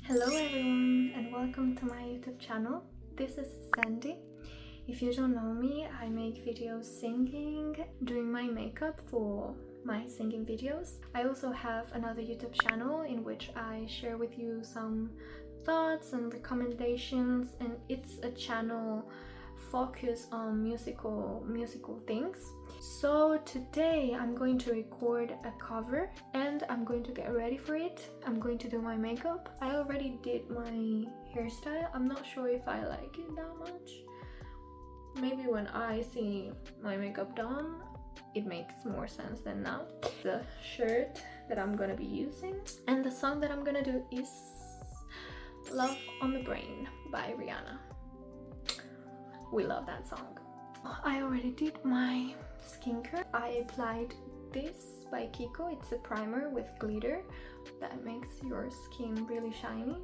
Hello everyone and welcome to my YouTube channel. This is Sandy. If you don't know me, I make videos singing, doing my makeup for my singing videos. I also have another YouTube channel in which I share with you some thoughts and recommendations, and it's a channel focused on musical things. So today I'm going to record a cover and I'm going to get ready for it. I'm going to do my makeup. I already did my hairstyle. I'm not sure if I like it that much. Maybe when I see my makeup done, it makes more sense than now. The shirt that I'm gonna be using and the song that I'm gonna do is Love on the Brain by Rihanna. We love that song. I already did my skincare. I applied this by Kiko. It's a primer with glitter that makes your skin really shiny.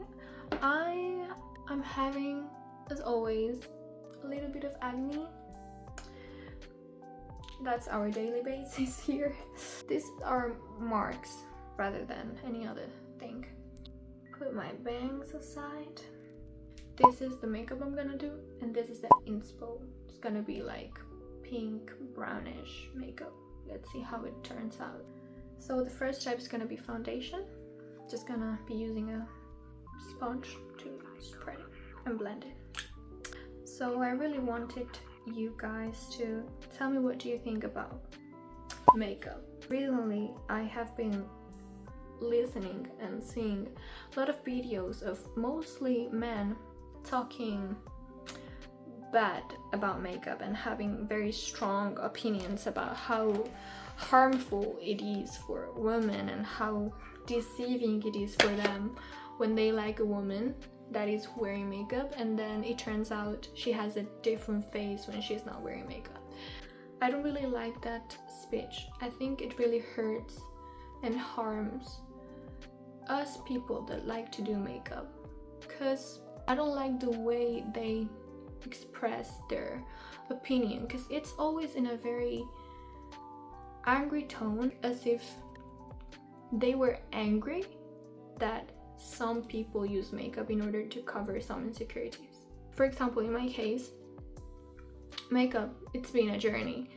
I'm having, as always, a little bit of acne. That's our daily basis here. These are marks rather than any other thing. Put my bangs aside. This is the makeup I'm gonna do, and this is the inspo. It's gonna be like pink brownish makeup. Let's see how it turns out. So the first step is gonna be foundation. Just gonna be using a sponge to spread it and blend it. So I really wanted you guys to tell me, what do you think about makeup? Recently I have been listening and seeing a lot of videos of mostly men talking bad about makeup and having very strong opinions about how harmful it is for women and how deceiving it is for them when they like a woman that is wearing makeup and then it turns out she has a different face when she's not wearing makeup. I don't really like that speech. I think it really hurts and harms us people that like to do makeup, because I don't like the way they express their opinion, because it's always in a very angry tone, as if they were angry that some people use makeup in order to cover some insecurities. For example, in my case, makeup, it's been a journey.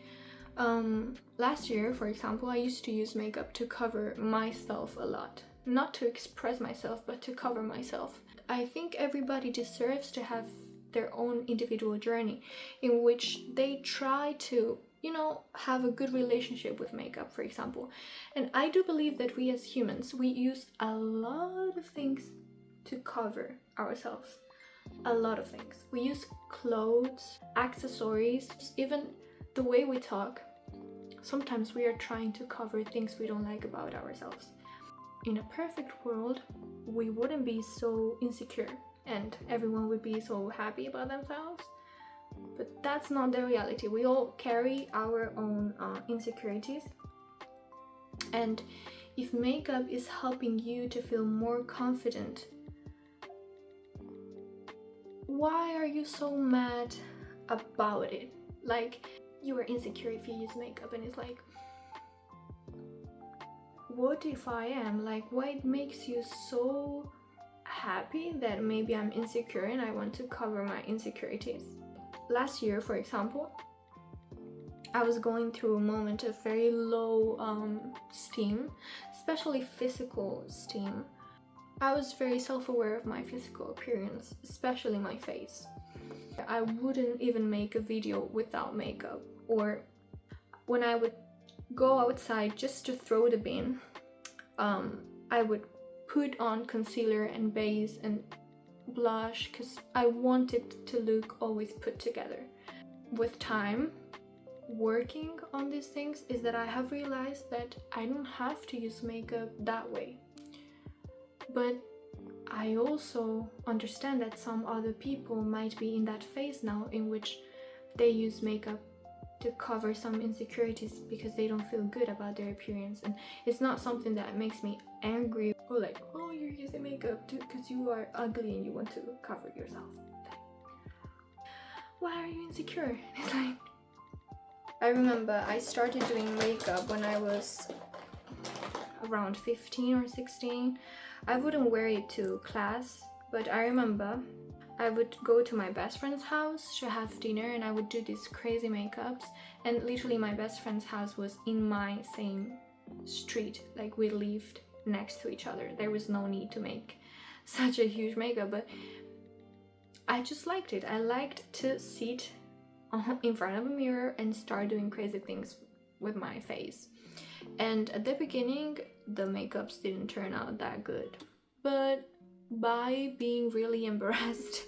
Last year, for example, I used to use makeup to cover myself a lot. Not to express myself, but to cover myself. I think everybody deserves to have their own individual journey in which they try to, have a good relationship with makeup, for example. And I do believe that we as humans, we use a lot of things to cover ourselves. A lot of things. We use clothes, accessories, even the way we talk. Sometimes we are trying to cover things we don't like about ourselves. In a perfect world, we wouldn't be so insecure and everyone would be so happy about themselves. But that's not the reality. We all carry our own insecurities. And if makeup is helping you to feel more confident, why are you so mad about it? Like, you are insecure if you use makeup and it's like, what if I am? Like, why it makes you so happy that maybe I'm insecure and I want to cover my insecurities? Last year, for example, I was going through a moment of very low esteem, especially physical esteem. I was very self-aware of my physical appearance, especially my face. I wouldn't even make a video without makeup, or when I would go outside just to throw the bin, I would put on concealer and base and blush because I wanted to look always put together. With time, working on these things, is that I have realized that I don't have to use makeup that way. But I also understand that some other people might be in that phase now in which they use makeup to cover some insecurities because they don't feel good about their appearance. And it's not something that makes me angry or like, oh, you're using makeup because you are ugly and you want to cover yourself. Why are you insecure? It's like, I remember I started doing makeup when I was around 15 or 16. I wouldn't wear it to class, but I remember I would go to my best friend's house to have dinner and I would do these crazy makeups, and literally my best friend's house was in my same street, like we lived next to each other. There was no need to make such a huge makeup, but I just liked it. I liked to sit in front of a mirror and start doing crazy things with my face. And at the beginning the makeups didn't turn out that good, but by being really embarrassed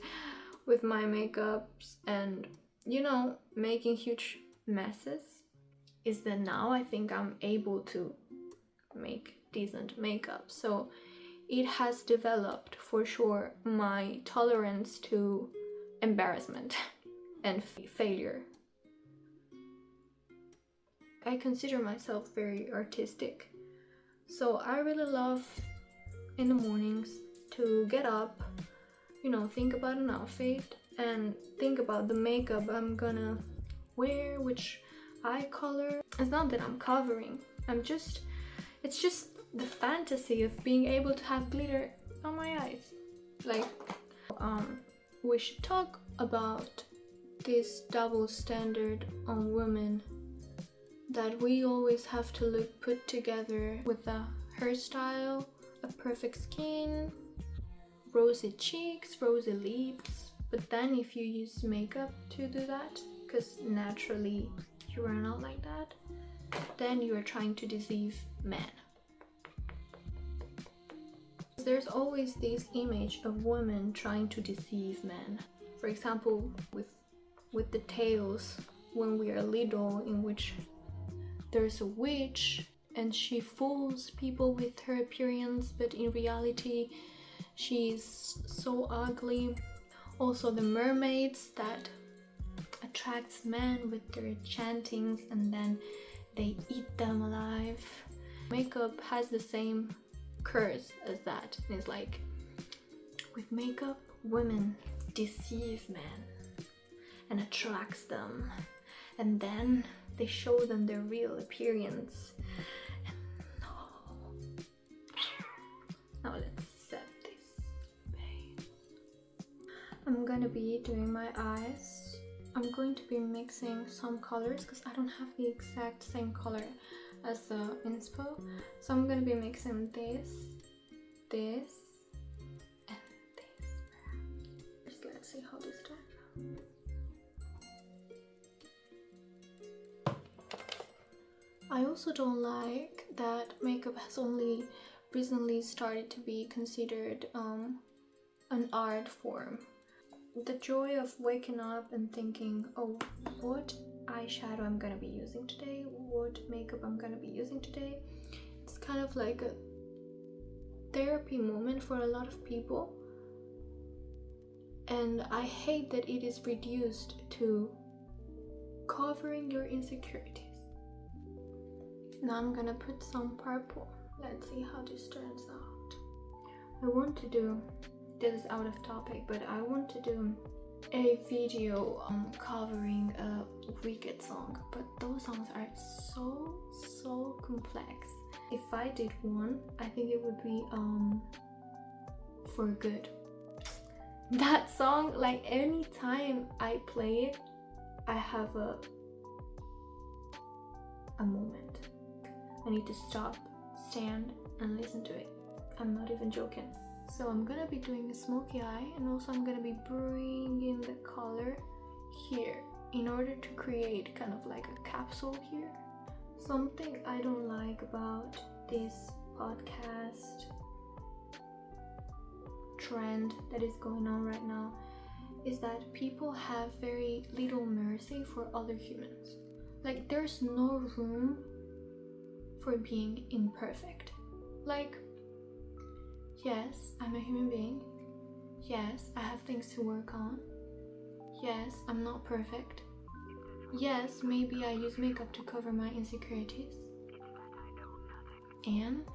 with my makeups and, you know, making huge messes, is that now I think I'm able to make decent makeup. So it has developed for sure my tolerance to embarrassment and failure. I consider myself very artistic, so I really love in the mornings to get up, you know, think about an outfit and think about the makeup I'm gonna wear, which eye color. It's not that I'm covering, it's just the fantasy of being able to have glitter on my eyes. Like, we should talk about this double standard on women, that we always have to look put together with a hairstyle, a perfect skin, rosy cheeks, rosy lips. But then if you use makeup to do that, because naturally you are not like that, then you are trying to deceive men. There's always this image of women trying to deceive men. For example, with the tales when we are little, in which there's a witch and she fools people with her appearance, but in reality she's so ugly. Also the mermaids that attracts men with their enchantings and then they eat them alive. Makeup has the same curse as that. It's like, with makeup, women deceive men and attracts them, and then they show them their real appearance. Now let's set this base. I'm gonna be doing my eyes. I'm going to be mixing some colors because I don't have the exact same color as the inspo. So I'm gonna be mixing this, and this. Just let's see how this turns out. I also don't like that makeup has only recently started to be considered an art form. The joy of waking up and thinking, oh, what eyeshadow I'm gonna be using today, what makeup I'm gonna be using today, it's kind of like a therapy moment for a lot of people, and I hate that it is reduced to covering your insecurities. Now I'm gonna put some purple. Let's see how this turns out. I want to do, this is out of topic, but I want to do a video covering a Wicked song, but those songs are so complex. If I did one, I think it would be For Good. That song, like anytime I play it, I have a moment. I need to stop, stand and listen to it. I'm not even joking. So I'm gonna be doing a smoky eye, and also I'm gonna be bringing the color here in order to create kind of like a capsule here. Something I don't like about this podcast trend that is going on right now is that people have very little mercy for other humans. Like, there's no room for being imperfect. Like, yes, I'm a human being. Yes, I have things to work on. Yes, I'm not perfect. Yes, maybe I use makeup to cover my insecurities. And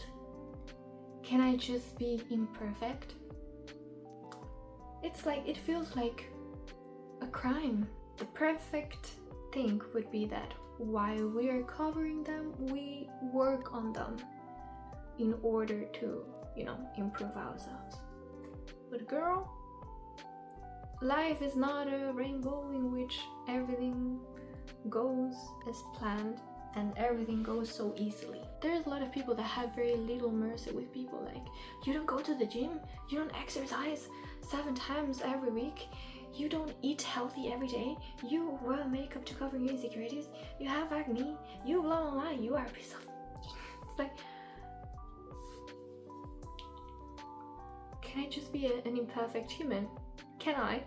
can I just be imperfect? It's like, it feels like a crime. The perfect thing would be that while we are covering them, we work on them in order to you know, improve ourselves. But girl, life is not a rainbow in which everything goes as planned and everything goes so easily. There's a lot of people that have very little mercy with people, like, you don't go to the gym, you don't exercise 7 times every week, you don't eat healthy every day, you wear makeup to cover your insecurities, you have acne, you blah blah blah, you are a piece of... It's like, can I just be an imperfect human? Can I?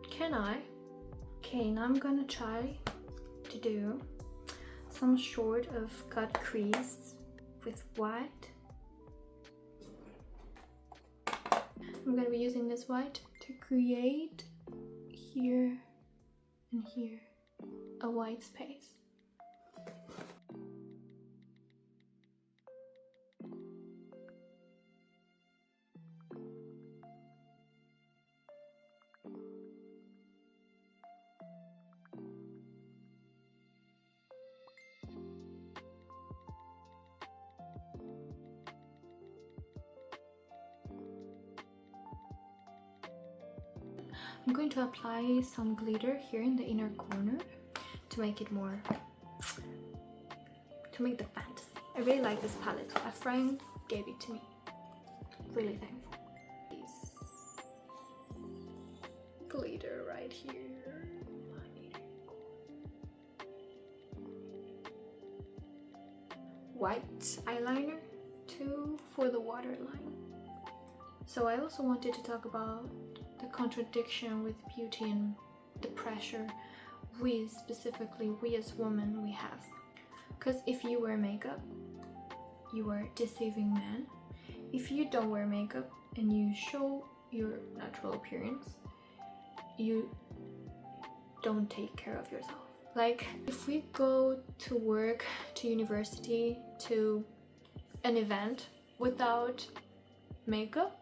Can I? Okay, now I'm gonna try to do some sort of cut crease with white. I'm gonna be using this white to create here and here a white space. I'm going to apply some glitter here in the inner corner to make it more, to make the fantasy. I really like this palette. A friend gave it to me. Really thankful. This glitter right here. White eyeliner too for the waterline. So I also wanted to talk about the contradiction with beauty and the pressure specifically we as women, we have. Because if you wear makeup, you are deceiving men. If you don't wear makeup and you show your natural appearance, you don't take care of yourself. Like, if we go to work, to university, to an event without makeup,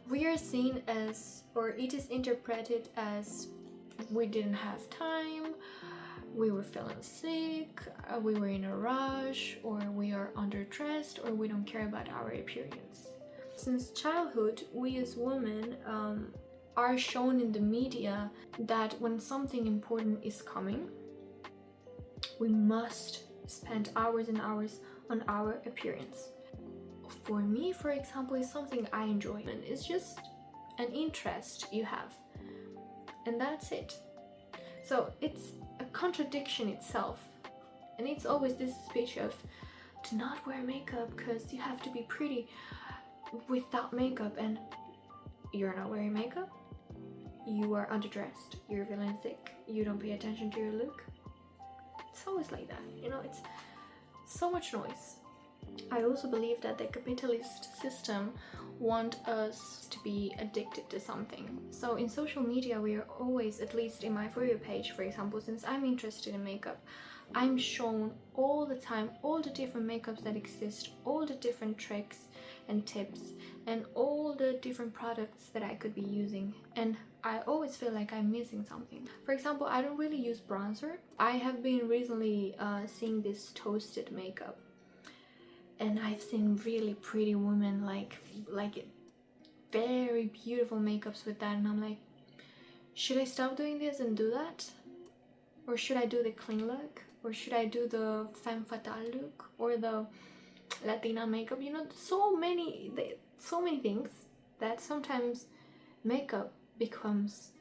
we are seen as, or it is interpreted as, we didn't have time, we were feeling sick, we were in a rush, or we are underdressed, or we don't care about our appearance. Since childhood, we as women are shown in the media that when something important is coming, we must spend hours and hours on our appearance. For me, for example, is something I enjoy, and it's just an interest you have, and that's it. So it's a contradiction itself, and it's always this speech of to not wear makeup because you have to be pretty without makeup, and you're not wearing makeup, you are underdressed, you're feeling sick, you don't pay attention to your look. It's always like that, you know, it's so much noise. I also believe that the capitalist system want us to be addicted to something. So in social media, we are always, at least in my For You page, for example, since I'm interested in makeup, I'm shown all the time all the different makeups that exist, all the different tricks and tips, and all the different products that I could be using. And I always feel like I'm missing something. For example, I don't really use bronzer. I have been recently seeing this toasted makeup. And I've seen really pretty women like very beautiful makeups with that, and I'm like, should I stop doing this and do that? Or should I do the clean look? Or should I do the femme fatale look? Or the Latina makeup? You know, so many things that sometimes makeup becomes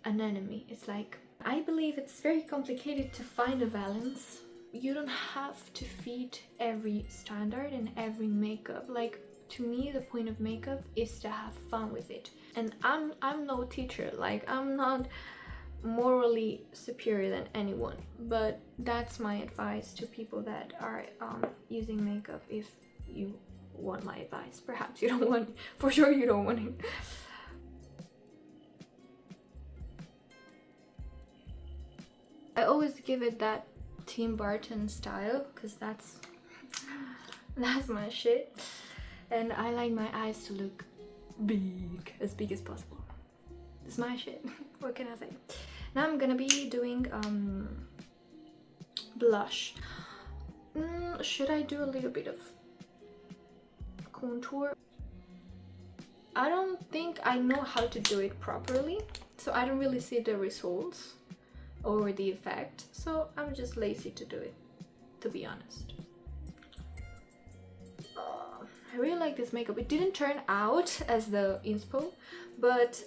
an enemy. It's like, I believe it's very complicated to find a balance. You don't have to feed every standard and every makeup. Like, to me, the point of makeup is to have fun with it. And I'm no teacher, like I'm not morally superior than anyone, but that's my advice to people that are using makeup. If you want my advice, perhaps you don't want, for sure you don't want it. I always give it that Tim Burton style, because that's my shit, and I like my eyes to look big as possible. It's my shit. What can I say? Now I'm gonna be doing blush. Should I do a little bit of contour? I don't think I know how to do it properly, so I don't really see the results or the effect, so I'm just lazy to do it, to be honest. I really like this makeup. It didn't turn out as the inspo, but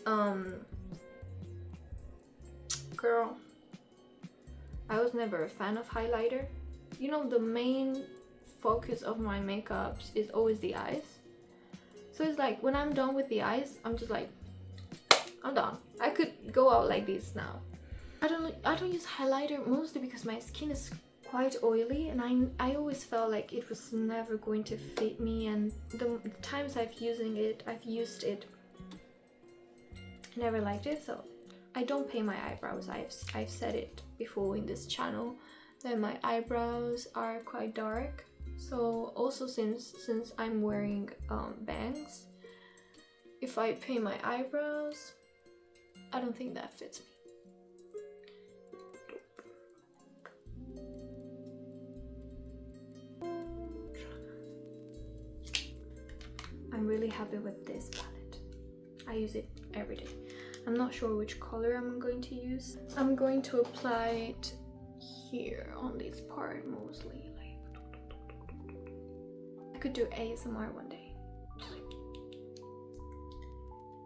girl, I was never a fan of highlighter. You know, the main focus of my makeups is always the eyes. So it's like when I'm done with the eyes, I'm just like, I'm done. I could go out like this now. I don't use highlighter mostly because my skin is quite oily, and I always felt like it was never going to fit me, and the times I've used it, I never liked it. So I don't paint my eyebrows. I've said it before in this channel that my eyebrows are quite dark. So also since I'm wearing bangs, if I paint my eyebrows, I don't think that fits me. I'm really happy with this palette. I use it every day. I'm not sure which color I'm going to use. I'm going to apply it here on this part mostly. I could do ASMR one day.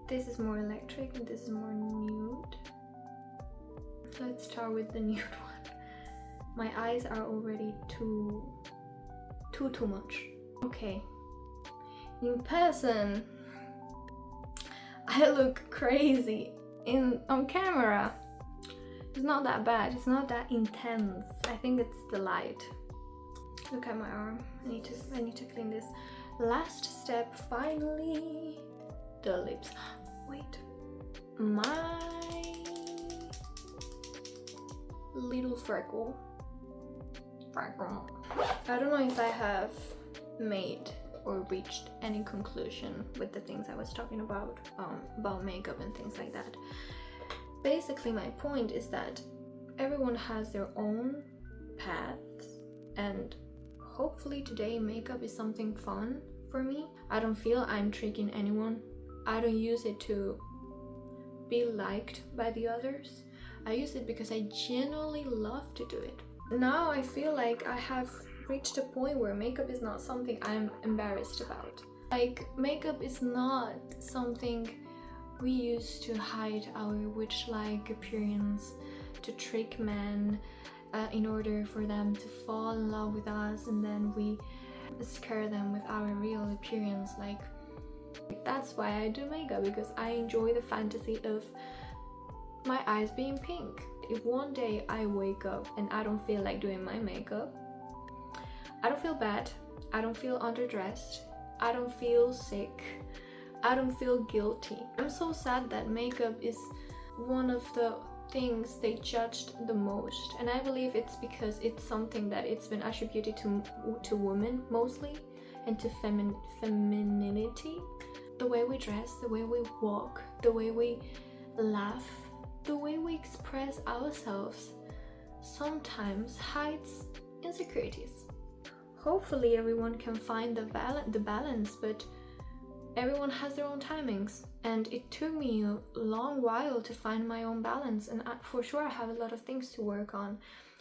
This is more electric and this is more nude. Let's start with the nude one. My eyes are already too much. Okay. In person, I look crazy. On camera, it's not that bad. It's not that intense. I think it's the light. Look at my arm. I need to clean this. Last step, finally, the lips. Wait, my little freckle. I don't know if I have made or reached any conclusion with the things I was talking about makeup and things like that. Basically, my point is that everyone has their own paths, and hopefully today makeup is something fun for me. I don't feel I'm tricking anyone. I don't use it to be liked by the others. I use it because I genuinely love to do it. Now I feel like I have reached a point where makeup is not something I'm embarrassed about. Like, makeup is not something we use to hide our witch-like appearance, to trick men in order for them to fall in love with us, and then we scare them with our real appearance. Like, that's why I do makeup, because I enjoy the fantasy of my eyes being pink. If one day I wake up and I don't feel like doing my makeup, I don't feel bad, I don't feel underdressed, I don't feel sick, I don't feel guilty. I'm so sad that makeup is one of the things they judged the most, and I believe it's because it's something that it's been attributed to women mostly, and to femininity. The way we dress, the way we walk, the way we laugh, the way we express ourselves sometimes hides insecurities. Hopefully everyone can find the balance, but everyone has their own timings, and it took me a long while to find my own balance, and for sure I have a lot of things to work on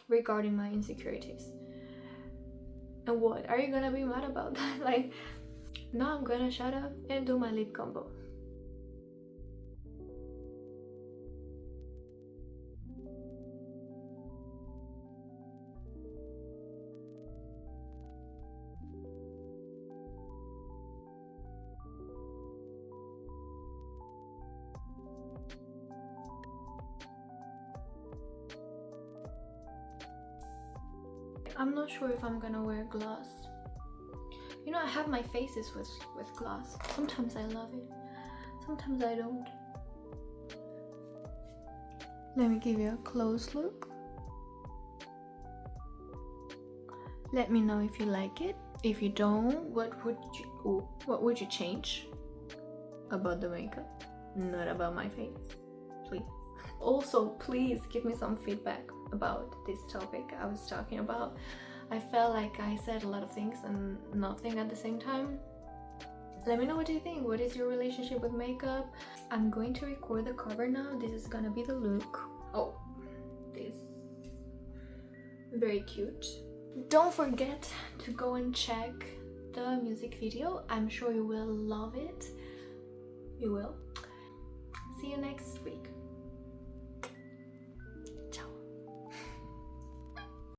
regarding my insecurities. And what, are you gonna be mad about that? Like, now I'm gonna shut up and do my lip combo. I'm not sure if I'm gonna wear gloss. You know, I have my faces with gloss. Sometimes I love it, sometimes I don't. Let me give you a close look. Let me know if you like it. If you don't, what would you change about the makeup? Not about my face, please. Also, please give me some feedback about this topic I was talking about. I felt like I said a lot of things and nothing at the same time. Let me know what you think. What is your relationship with makeup? I'm going to record the cover now. This is gonna be the look. Oh, this. Very cute. Don't forget to go and check the music video. I'm sure you will love it. You will. See you next week.